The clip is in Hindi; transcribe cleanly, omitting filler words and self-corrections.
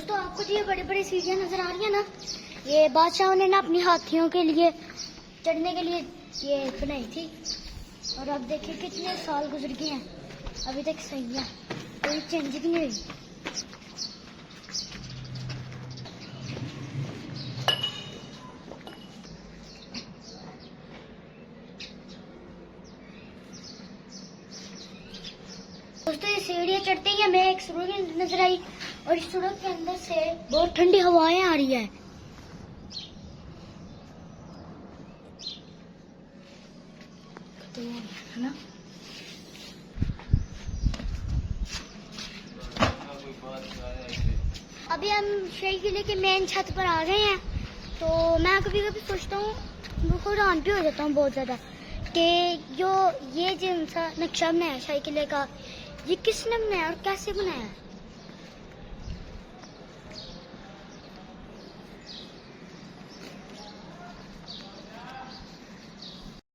दोस्तों आपको जो ये बड़ी बड़ी सीढ़ियाँ नजर आ रही है ना, ये बादशाहों ने ना अपनी हाथियों के लिए चढ़ने के लिए ये बनाई थी। और अब देखिए कितने साल गुजर गए हैं, अभी तक सही है, कोई चेंजिंग नहीं हुई। दोस्तों ये सीढ़ियाँ चढ़ते ही हमें एक सुरंग नजर आई और इस सुरंग के अंदर से बहुत ठंडी हवाएं आ रही है। ना अभी हम शाही किले के मेन छत पर आ गए हैं। तो मैं कभी कभी सोचता हूँ, वो हैरान भी हो जाता हूँ बहुत ज्यादा कि जो ये जो नक्शा बनाया शाही किले का, ये किसने बनाया और कैसे बनाया।